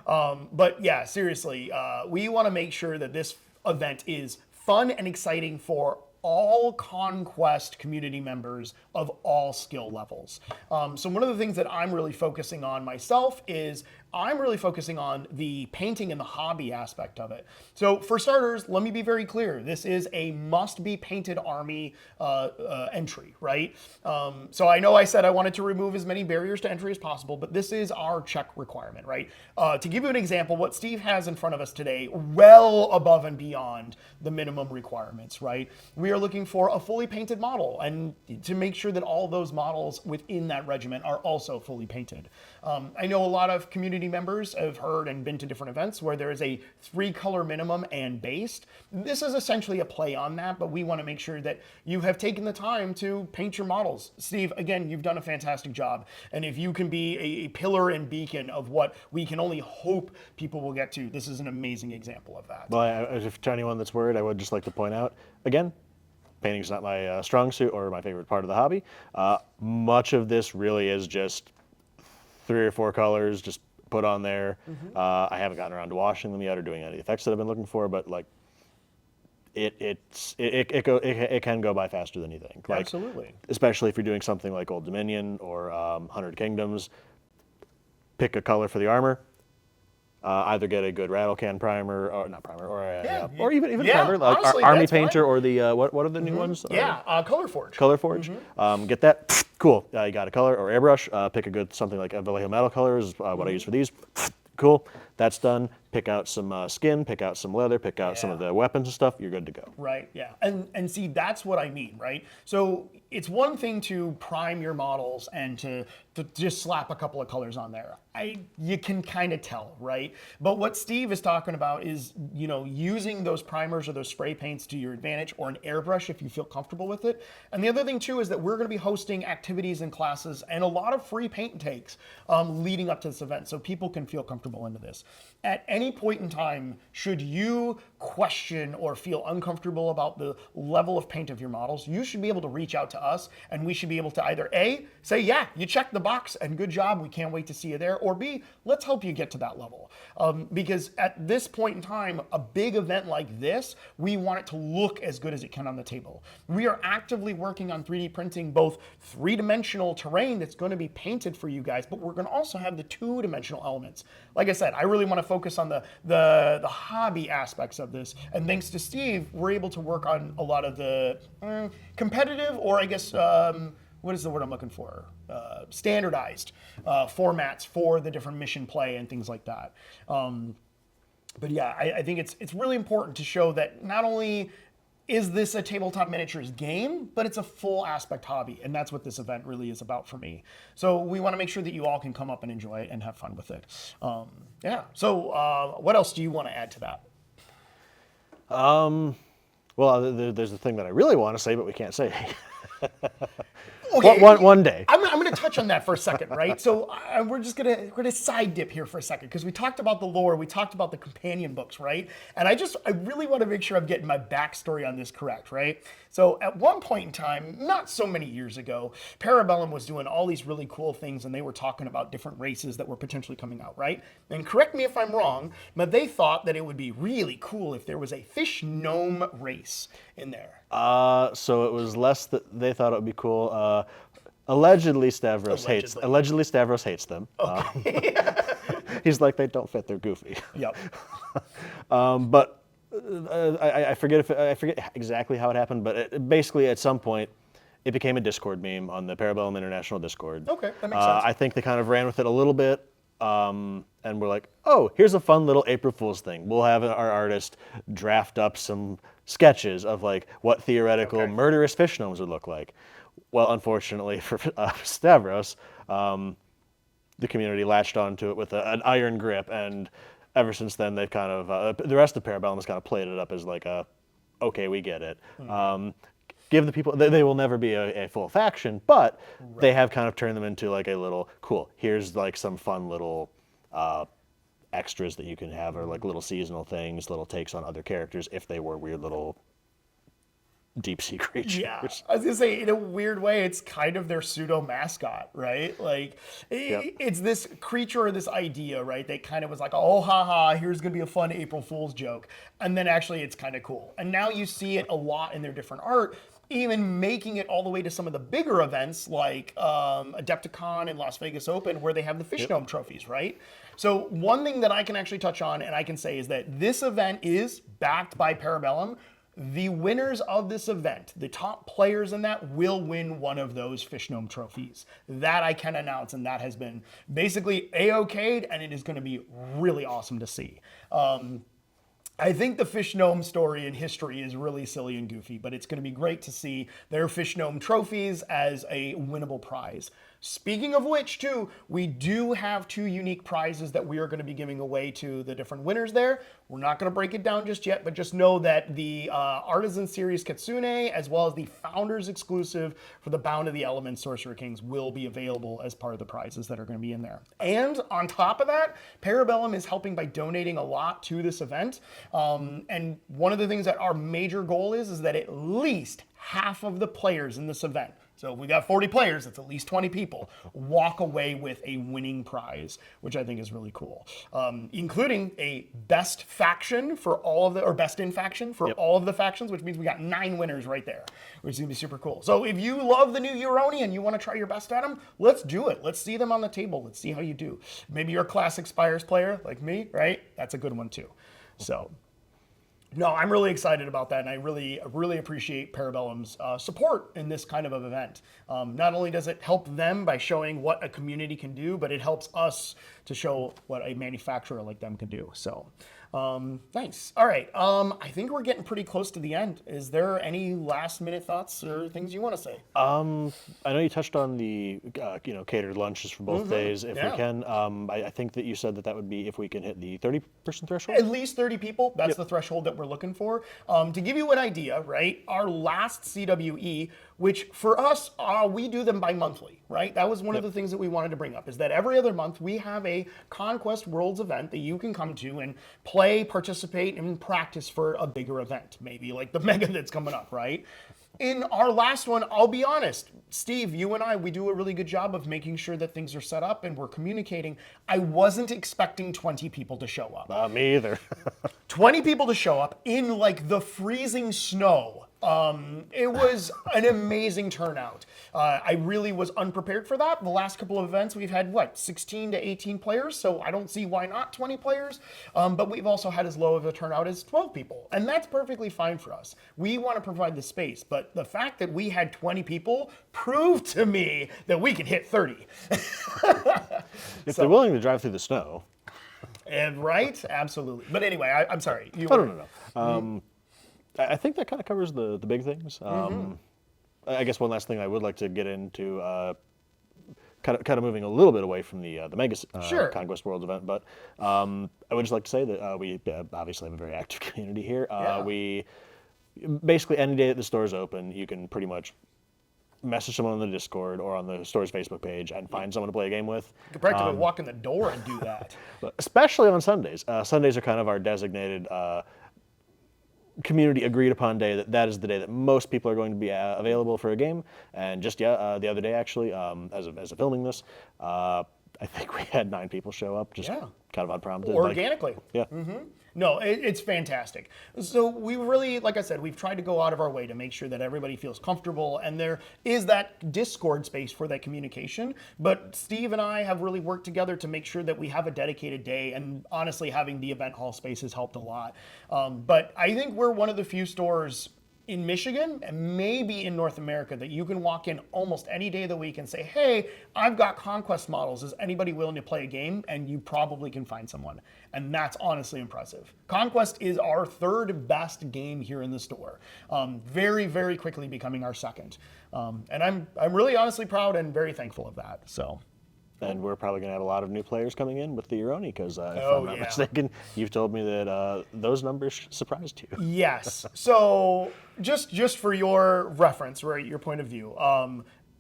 But yeah, seriously, we want to make sure that this event is fun and exciting for all Conquest community members of all skill levels. So one of the things that I'm really focusing on myself is I'm really focusing on the painting and the hobby aspect of it. So for starters, let me be very clear. This is a must-be painted army entry, right? So I know I said I wanted to remove as many barriers to entry as possible, but this is our check requirement, right? To give you an example, what Steve has in front of us today, well above and beyond the minimum requirements, right? We are looking for a fully painted model and to make sure that all those models within that regiment are also fully painted. I know a lot of community members have heard and been to different events where there is a 3-color minimum and based. This is essentially a play on that, but we want to make sure that you have taken the time to paint your models. Steve, again, you've done a fantastic job. And if you can be a pillar and beacon of what we can only hope people will get to, this is an amazing example of that. Well, if to anyone that's worried, I would just like to point out, again, painting's not my strong suit or my favorite part of the hobby. Much of this really is just 3 or 4 colors, just put on there. I haven't gotten around to washing them yet or doing any effects that I've been looking for, but like it can go by faster than you think. Like, absolutely. Especially if you're doing something like Old Dominion or 100 Kingdoms. Pick a color for the armor. Either get a good rattle can primer, or not primer, or even primer, like honestly, Army Painter, or the what are the new ones? Color Forge. Color Forge. Get that. Cool. You got a color or airbrush. Pick a good something like Vallejo metal colors. What I use for these. Cool. That's done. Pick out some skin. Pick out some leather. Pick out some of the weapons and stuff. You're good to go. Right. Yeah. And see, that's what I mean, right? So it's one thing to prime your models and to just slap a couple of colors on there. You can kind of tell, right? But what Steve is talking about is, using those primers or those spray paints to your advantage, or an airbrush if you feel comfortable with it. And the other thing too is that we're going to be hosting activities and classes and a lot of free paint takes leading up to this event, so people can feel comfortable into this. At any point in time, should you question or feel uncomfortable about the level of paint of your models, you should be able to reach out to us, and we should be able to either A, say, yeah, you checked the box and good job, we can't wait to see you there, or B, let's help you get to that level. Because at this point in time, a big event like this, we want it to look as good as it can on the table. We are actively working on 3D printing both 3-dimensional terrain that's going to be painted for you guys, but we're going to also have the 2-dimensional elements. Like I said, I really want to focus on the hobby aspects of this, and thanks to Steve, we're able to work on a lot of the competitive, or I guess, what is the word I'm looking for? Standardized formats for the different mission play and things like that. But yeah, I think it's really important to show that not only is this a tabletop miniatures game, but it's a full aspect hobby. And that's what this event really is about for me. So we want to make sure that you all can come up and enjoy it and have fun with it. Yeah. So what else do you want to add to that? Well, there's the thing that I really want to say, but we can't say. Okay, One day. I'm going to touch on that for a second, right? So we're going to side dip here for a second because we talked about the lore, we talked about the companion books, right? And I really want to make sure I'm getting my backstory on this correct, right? So at one point in time, not so many years ago, Para-Bellum was doing all these really cool things, and they were talking about different races that were potentially coming out, right? And correct me if I'm wrong, but they thought that it would be really cool if there was a fish gnome race in there. So it was less that they thought it would be cool. Allegedly, Stavros hates them. Okay. He's like, they don't fit, they're goofy. Yep. But I forget exactly how it happened, but basically at some point it became a Discord meme on the Para-Bellum International Discord. Okay, that makes sense. I think they kind of ran with it a little bit. And we're like, oh, here's a fun little April Fool's thing. We'll have our artist draft up some sketches of like what theoretical murderous fish gnomes would look like. Well, unfortunately for Stavros, the community latched onto it with an iron grip, and ever since then they've kind of the rest of Para-Bellum has kind of played it up as like a, okay, we get it. Give the people, they will never be a full faction, but they have kind of turned them into like a little, cool, here's like some fun little extras that you can have, or like little seasonal things, little takes on other characters if they were weird little deep sea creatures. Yeah, I was gonna say, in a weird way, it's kind of their pseudo mascot, right? Like, it's this creature or this idea, right? That kind of was like, oh, haha, here's gonna be a fun April Fool's joke, and then actually it's kind of cool. And now you see it a lot in their different art, even making it all the way to some of the bigger events like Adepticon and Las Vegas Open, where they have the fish gnome trophies, right? So one thing that I can actually touch on and I can say is that this event is backed by Para-Bellum. The winners of this event, the top players in that, will win one of those fish gnome trophies. That I can announce, and that has been basically A-okayed, and it is going to be really awesome to see. I think the fish gnome story in history is really silly and goofy, but it's going to be great to see their fish gnome trophies as a winnable prize. Speaking of which, too, we do have 2 unique prizes that we are going to be giving away to the different winners there. We're not going to break it down just yet, but just know that the Artisan Series Kitsune, as well as the Founders exclusive for the Bound of the Elements Sorcerer Kings, will be available as part of the prizes that are going to be in there. And on top of that, Para-Bellum is helping by donating a lot to this event. And one of the things that our major goal is that at least half of the players in this event, so if we got 40 players, that's at least 20 people, walk away with a winning prize, which I think is really cool. Including a best faction for all of the, or best in faction for all of the factions, which means we got 9 winners right there, which is gonna be super cool. So if you love the new Euroni and you wanna try your best at them, let's do it. Let's see them on the table. Let's see how you do. Maybe you're a Classic Spires player like me, right? That's a good one too. So. No, I'm really excited about that, and I really appreciate Para-Bellum's support in this kind of an event. Not only does it help them by showing what a community can do, but it helps us to show what a manufacturer like them can do. So, nice. All right, I think we're getting pretty close to the end. Is there any last-minute thoughts or things you want to say? I know you touched on the catered lunches for both days, if we can. I think that you said that would be if we can hit the 30-person threshold? At least 30 people. That's the threshold that we're looking for. To give you an idea, right, our last CWE, which for us, we do them bi-monthly, right? That was one of the things that we wanted to bring up, is that every other month we have a Conquest Worlds event that you can come to and play, participate, and practice for a bigger event, maybe like the Mega that's coming up, right? In our last one, I'll be honest, Steve, you and I, we do a really good job of making sure that things are set up and we're communicating. I wasn't expecting 20 people to show up. Me either. 20 people to show up in like the freezing snow. It was an amazing turnout. I really was unprepared for that. The last couple of events, we've had, 16 to 18 players, so I don't see why not 20 players. But we've also had as low of a turnout as 12 people, and that's perfectly fine for us. We want to provide the space, but the fact that we had 20 people proved to me that we can hit 30. If they're willing to drive through the snow. Right? Absolutely. But anyway, I'm sorry. You Oh, were, no. I think that kind of covers the big things. I guess one last thing I would like to get into, kind of moving a little bit away from the Mega Sure. Conquest Worlds event, but I would just like to say that we obviously have a very active community here. Yeah. We basically any day that the store is open, you can pretty much message someone on the Discord or on the store's Facebook page and find someone to play a game with. You could practically walk in the door and do that. But especially on Sundays. Sundays are kind of our designated community agreed upon day that is the day that most people are going to be available for a game. And just the other day actually, as of filming this, I think we had 9 people show up, just Yeah. kind of unprompted. Organically. Yeah. No, it's fantastic. So we really, like I said, we've tried to go out of our way to make sure that everybody feels comfortable, and there is that Discord space for that communication. But Steve and I have really worked together to make sure that we have a dedicated day, and honestly, having the event hall space has helped a lot. But I think we're one of the few stores in Michigan and maybe in North America that you can walk in almost any day of the week and say, hey, I've got Conquest models. Is anybody willing to play a game? And you probably can find someone. And that's honestly impressive. Conquest is our 3rd best game here in the store. Very, very quickly becoming our 2nd. And I'm really honestly proud and very thankful of that. So. And we're probably going to have a lot of new players coming in with the Euroni, because if I'm not yeah. mistaken, you've told me that those numbers surprised you. Yes. So just for your reference, right, your point of view,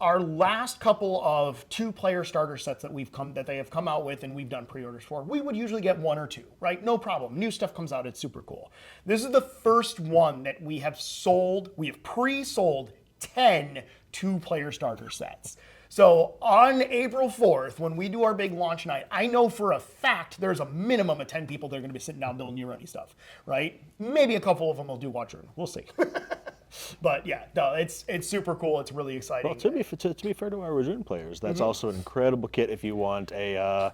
our last couple of 2-player starter sets that they have come out with and we've done pre-orders for, we would usually get 1 or 2, right? No problem. New stuff comes out. It's super cool. This is the first one that we have sold. We have pre-sold 10 2-player starter sets. So on April 4th, when we do our big launch night, I know for a fact there's a minimum of 10 people that are going to be sitting down building Euroni stuff, right? Maybe a couple of them will do Watch Room. We'll see. But yeah, no, it's super cool. It's really exciting. Well, to be fair to our Rajun players, that's also an incredible kit if you want a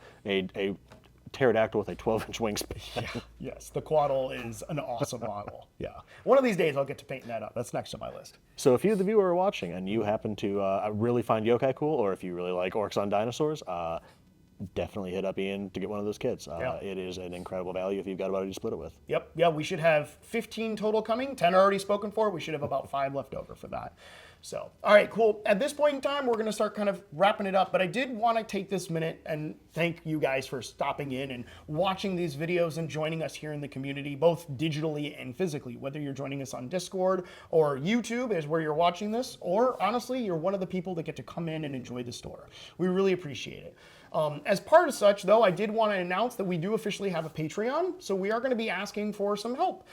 pterodactyl with a 12-inch wingspan. Yes, the Quaddle is an awesome model. Yeah. One of these days I'll get to painting that up. That's next on my list. So if you, the viewer, are watching and you happen to really find yokai cool, or if you really like orcs on dinosaurs, definitely hit up Ian to get one of those kits. Yeah. It is an incredible value if you've got a buddy to split it with. Yep. Yeah, we should have 15 total coming. 10 are already spoken for. We should have about 5 left over for that. So, all right, cool. At this point in time, we're going to start kind of wrapping it up, but I did want to take this minute and thank you guys for stopping in and watching these videos and joining us here in the community, both digitally and physically, whether you're joining us on Discord or YouTube is where you're watching this, or honestly, you're one of the people that get to come in and enjoy the store. We really appreciate it. As part of such, though, I did want to announce that we do officially have a Patreon, so we are going to be asking for some help.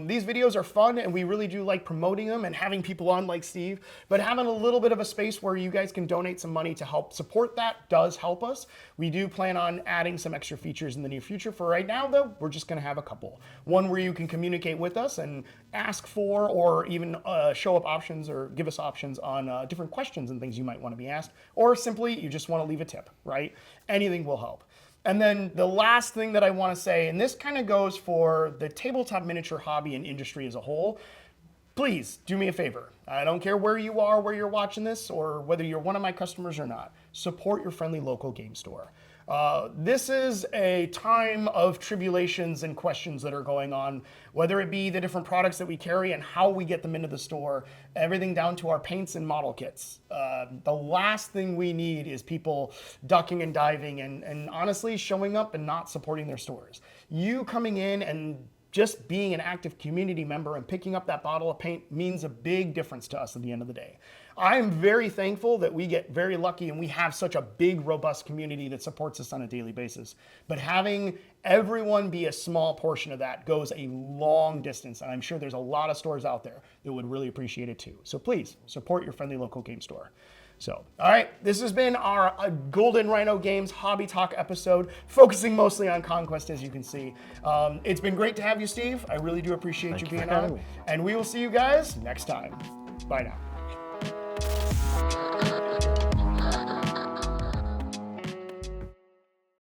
These videos are fun, and we really do like promoting them and having people on like Steve, but having a little bit of a space where you guys can donate some money to help support that does help us. We do plan on adding some extra features in the near future. For right now, though, we're just going to have a couple. One where you can communicate with us and ask for or even show up options or give us options on different questions and things you might want to be asked, or simply you just want to leave a tip, right? Anything will help. And then the last thing that I want to say, and this kind of goes for the tabletop miniature hobby and industry as a whole, please do me a favor. I don't care where you are, where you're watching this, or whether you're one of my customers or not. Support your friendly local game store. This is a time of tribulations and questions that are going on, whether it be the different products that we carry and how we get them into the store, everything down to our paints and model kits. The last thing we need is people ducking and diving and honestly showing up and not supporting their stores. You coming in and just being an active community member and picking up that bottle of paint means a big difference to us at the end of the day. I'm very thankful that we get very lucky and we have such a big, robust community that supports us on a daily basis. But having everyone be a small portion of that goes a long distance, and I'm sure there's a lot of stores out there that would really appreciate it too. So please, support your friendly local game store. So, all right, this has been our Golden Rhino Games Hobby Talk episode, focusing mostly on Conquest, as you can see. It's been great to have you, Steve. I really do appreciate you being on. And we will see you guys next time. Bye now.